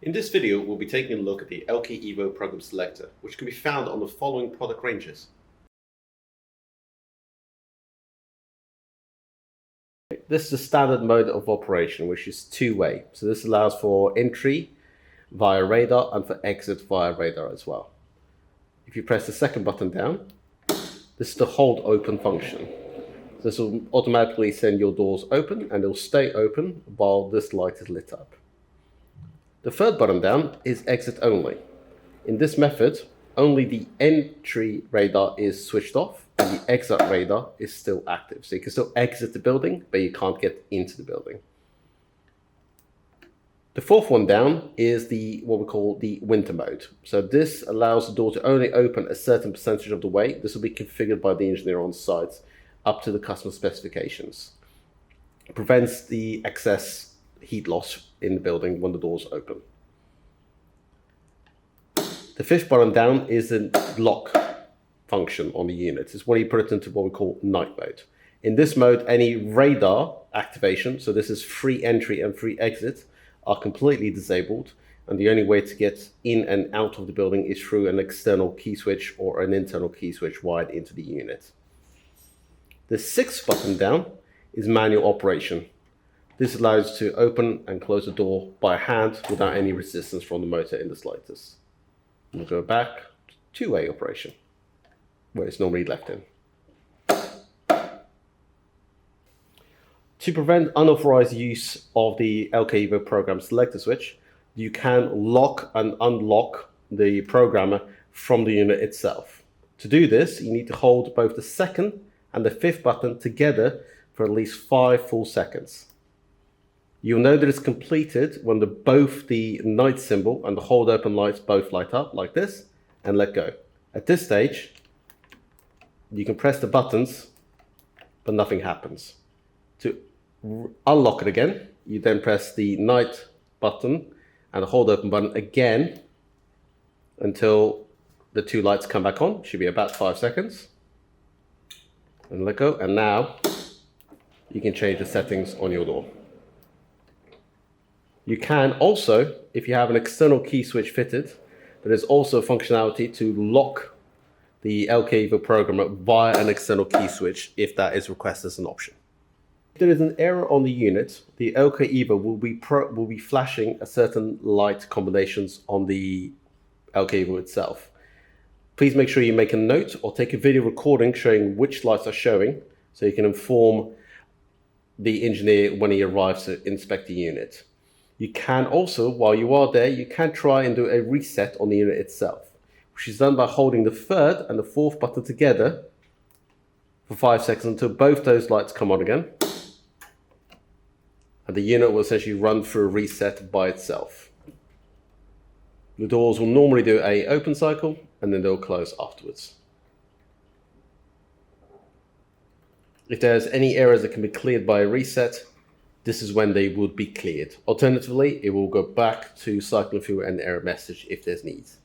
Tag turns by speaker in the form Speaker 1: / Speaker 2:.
Speaker 1: In this video, we'll be taking a look at the LK EVO program selector, which can be found on the following product ranges. This is the standard mode of operation, which is two-way. So this allows for entry via radar and for exit via radar as well. If you press the second button down, this is the hold open function. This will automatically send your doors open and they'll stay open while this light is lit up. The third button down is exit only. In this method, only the entry radar is switched off and the exit radar is still active. So you can still exit the building, but you can't get into the building. The fourth one down is what we call the winter mode. So this allows the door to only open a certain percentage of the way. This will be configured by the engineer on site up to the customer specifications. It prevents the excess heat loss in the building when the doors open. The fifth button down is the lock function on the unit. It's when you put it into what we call night mode. In this mode, any radar activation, so this is free entry and free exit, are completely disabled, and the only way to get in and out of the building is through an external key switch or an internal key switch wired into the unit. The sixth button down is manual operation. This allows you to open and close the door by hand without any resistance from the motor in the slightest. We'll go back to two-way operation, where it's normally left in. To prevent unauthorized use of the LK EVO program selector switch, you can lock and unlock the programmer from the unit itself. To do this, you need to hold both the second and the fifth button together for at least 5 full seconds. You'll know that it's completed when both the night symbol and the hold open lights both light up like this and let go. At this stage, you can press the buttons, but nothing happens. To unlock it again, you then press the night button and the hold open button again until the two lights come back on. Should be about 5 seconds. And let go, and now you can change the settings on your door. You can also, if you have an external key switch fitted, there is also functionality to lock the LK EVO programmer via an external key switch if that is requested as an option. If there is an error on the unit, the LK EVO will be flashing a certain light combinations on the LK EVO itself. Please make sure you make a note or take a video recording showing which lights are showing so you can inform the engineer when he arrives to inspect the unit. You can also, while you are there, you can try and do a reset on the unit itself, which is done by holding the third and the fourth button together for 5 seconds until both those lights come on again. And the unit will essentially run through a reset by itself. The doors will normally do an open cycle and then they'll close afterwards. If there's any errors that can be cleared by a reset, this is when they would be cleared. Alternatively, it will go back to cycling through an error message if there's needs.